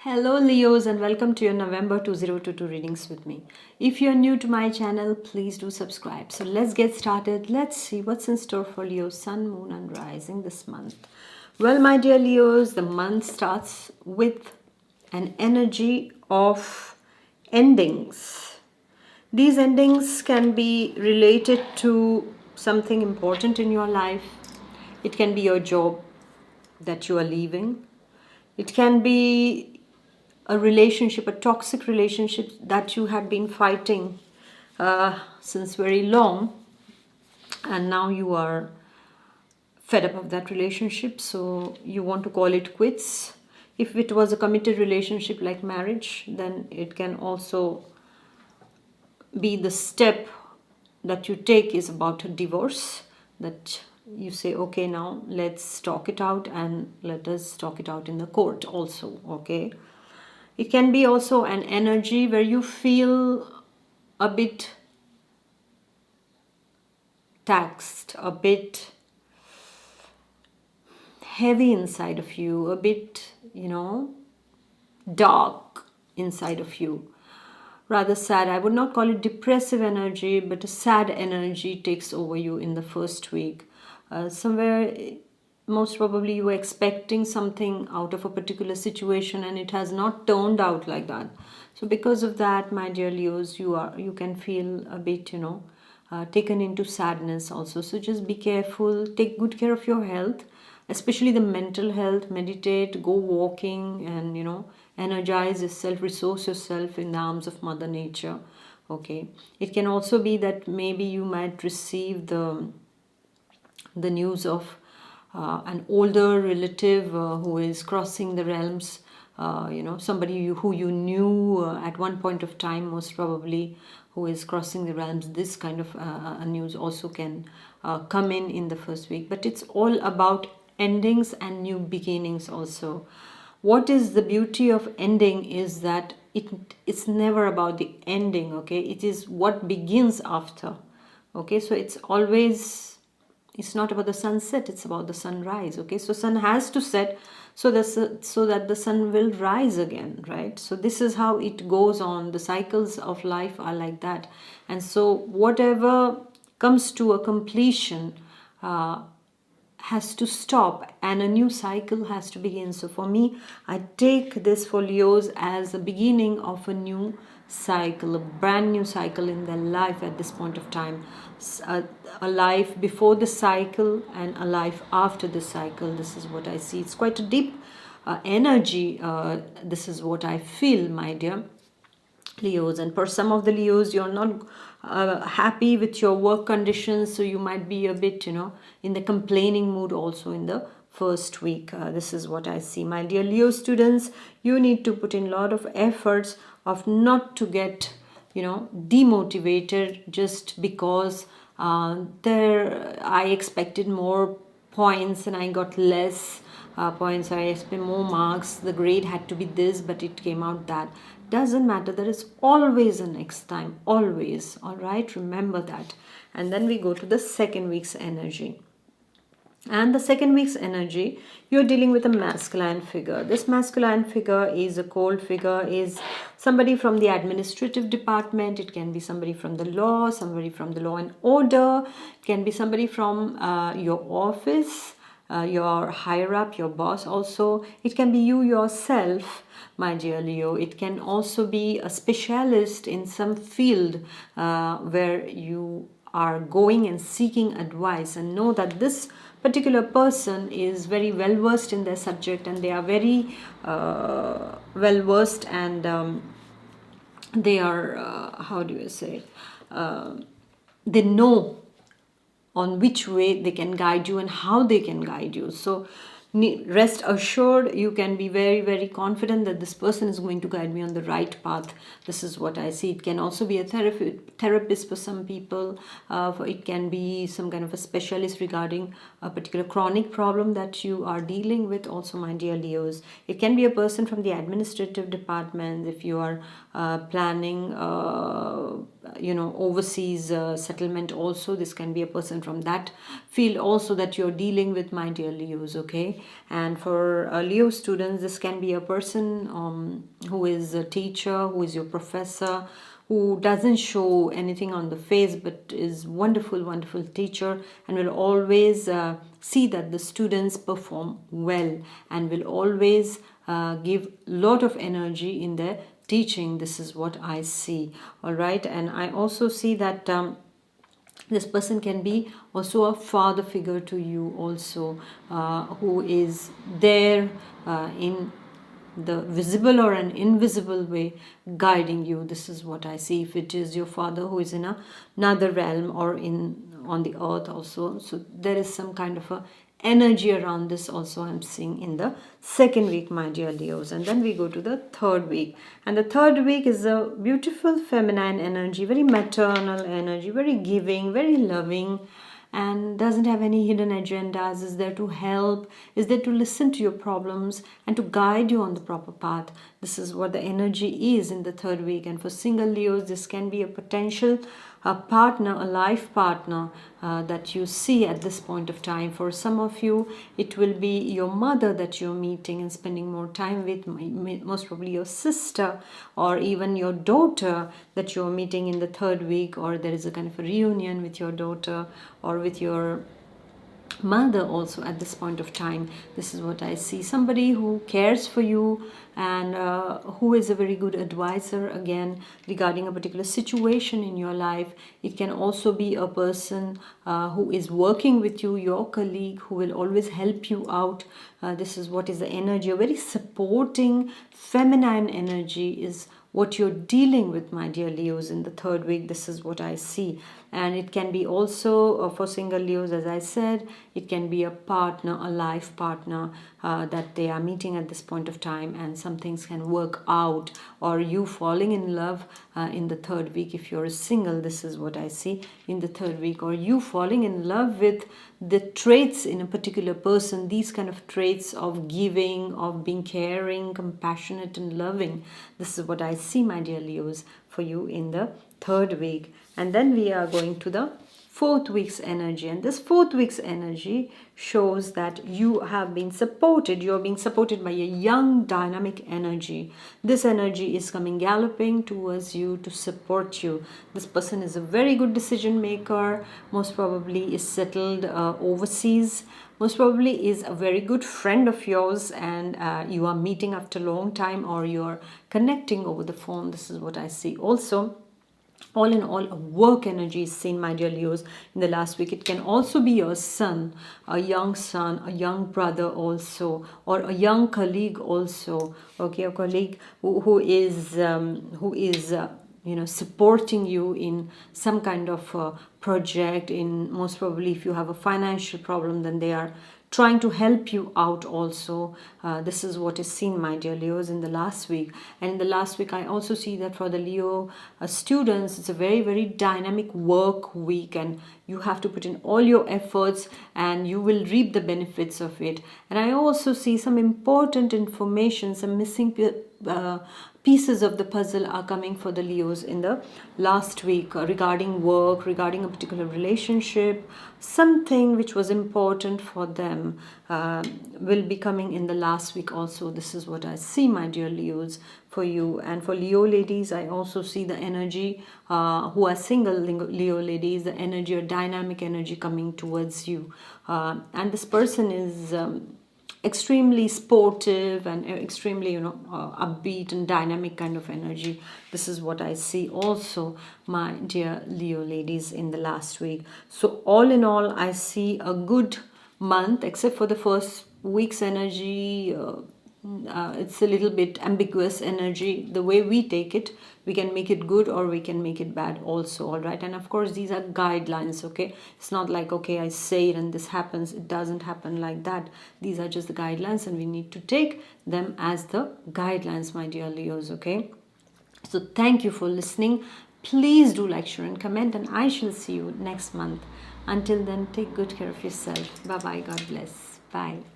Hello Leos and welcome to your November 2022 readings with me. If you're new to my channel, please do subscribe. So let's get started. Let's see what's in store for Leo, Sun, Moon and Rising this month. Well, my dear Leos, the month starts with an energy of endings. These endings can be related to something important in your life. It can be your job that you are leaving. It can be a relationship, a toxic relationship that you had been fighting since very long, and now you are fed up of that relationship, so you want to call it quits. If it was a committed relationship like marriage, then it can also be the step that you take is about a divorce, that you say, okay, now let's talk it out and let us talk it out in the court also. Okay, it can be also an energy where you feel a bit taxed, a bit heavy inside of you, a bit, dark inside of you. Rather sad. I would not call it depressive energy, but a sad energy takes over you in the first week. Somewhere, most probably, you were expecting something out of a particular situation, and it has not turned out like that. So, because of that, my dear Leos, you can feel a bit, taken into sadness also. So, just be careful. Take good care of your health, especially the mental health. Meditate, go walking, and energize yourself, resource yourself in the arms of Mother Nature. Okay, it can also be that maybe you might receive the news of an older relative who is crossing the realms. Somebody who you knew at one point of time, most probably, who is crossing the realms. This kind of news also can come in the first week, but it's all about endings and new beginnings also. What is the beauty of ending is that it's never about the ending. Okay, it is what begins after. Okay, so it's not about the sunset, it's about the sunrise. Okay, so sun has to set so that the sun will rise again, right? So this is how it goes on. The cycles of life are like that, and so whatever comes to a completion has to stop and a new cycle has to begin. So for me, I take this for Leos as the beginning of a new cycle, a brand new cycle in their life at this point of time. A life before the cycle and a life after the cycle. This is what I see. It's quite a deep energy. This is what I feel, my dear Leos. And for some of the Leos, you're not happy with your work conditions, so you might be a bit in the complaining mood also in the first week. This is what I see, my dear Leo students. You need to put in a lot of efforts of not to get demotivated just because there I expected more points and I got less points. I expected more marks. The grade had to be this, but it came out that. Doesn't matter. There is always a next time. Always. All right. Remember that. And then we go to the second week's energy. And the second week's energy, you're dealing with a masculine figure. This masculine figure is a cold figure, is somebody from the administrative department. It can be somebody from the law, somebody from the law and order. It can be somebody from your office, your higher up, your boss also. It can be you yourself, my dear Leo. It can also be a specialist in some field where you are going and seeking advice, and know that this particular person is very well versed in their subject, and they are very well versed, and they are how do you say they know on which way they can guide you and how they can guide you. So rest assured, you can be very, very confident that this person is going to guide me on the right path. This is what I see. It can also be a therapist for some people. It can be some kind of a specialist regarding a particular chronic problem that you are dealing with also, my dear Leos. It can be a person from the administrative department if you are planning overseas settlement also. This can be a person from that field also that you're dealing with, my dear Leos, okay? And for Leo students, this can be a person who is a teacher, who is your professor, who doesn't show anything on the face but is wonderful teacher, and will always see that the students perform well, and will always give lot of energy in their teaching. This is what I see. All right. And I also see that this person can be also a father figure to you also, who is there in the visible or an invisible way guiding you. This is what I see. If it is your father who is in another realm or on the earth also, so there is some kind of a energy around this also I'm seeing in the second week, my dear Leos. And then we go to the third week, and the third week is a beautiful feminine energy, very maternal energy, very giving, very loving, and doesn't have any hidden agendas, is there to help, is there to listen to your problems and to guide you on the proper path. This is what the energy is in the third week. And for single Leos, this can be a potential partner, a life partner that you see at this point of time. For some of you, it will be your mother that you're meeting and spending more time with, most probably your sister or even your daughter that you're meeting in the third week, or there is a kind of a reunion with your daughter or with your mother also at this point of time. This is what I see. Somebody who cares for you and who is a very good advisor again regarding a particular situation in your life. It can also be a person who is working with you, your colleague, who will always help you out. This is what is the energy. A very supporting feminine energy is what you're dealing with, my dear Leos, in the third week. This is what I see. And it can be also for single Leos, as I said, it can be a partner, a life partner that they are meeting at this point of time, and some things can work out, or you falling in love in the third week. If you're a single, this is what I see in the third week, or you falling in love with the traits in a particular person, these kind of traits of giving, of being caring, compassionate and loving. This is what I see, my dear Leos, for you in the third week. And then we are going to the fourth week's energy, and this fourth week's energy shows that you have been supported. You're being supported by a young dynamic energy. This energy is coming galloping towards you to support you. This person is a very good decision maker, most probably is settled overseas, most probably is a very good friend of yours, and you are meeting after a long time, or you're connecting over the phone. This is what I see. Also, all in all, a work energy is seen, my dear Leos, in the last week. It can also be your son, a young brother also, or a young colleague also. Okay, a colleague who is supporting you in some kind of project. In most probably, if you have a financial problem, then they are trying to help you out also. This is what is seen, my dear Leos, in the last week. And in the last week, I also see that for the Leo students, it's a very, very dynamic work week, and you have to put in all your efforts and you will reap the benefits of it. And I also see some important information, some missing pieces of the puzzle are coming for the Leos in the last week regarding work, regarding a particular relationship. Something which was important for them will be coming in the last week also. This is what I see, my dear Leos, for you. And for Leo ladies, I also see the energy who are single Leo ladies, the energy or dynamic energy coming towards you. And this person is extremely sportive and extremely upbeat and dynamic kind of energy. This is what I see also, my dear Leo ladies, in the last week. So all in all, I see a good month, except for the first week's energy. It's a little bit ambiguous energy. The way we take it, we can make it good or we can make it bad also. All right. And of course, these are guidelines. Okay, it's not like, okay, I say it and this happens. It doesn't happen like that. These are just the guidelines, and we need to take them as the guidelines, my dear Leos. Okay, so thank you for listening. Please do like, share and comment, and I shall see you next month. Until then, take good care of yourself. Bye bye. God bless. Bye.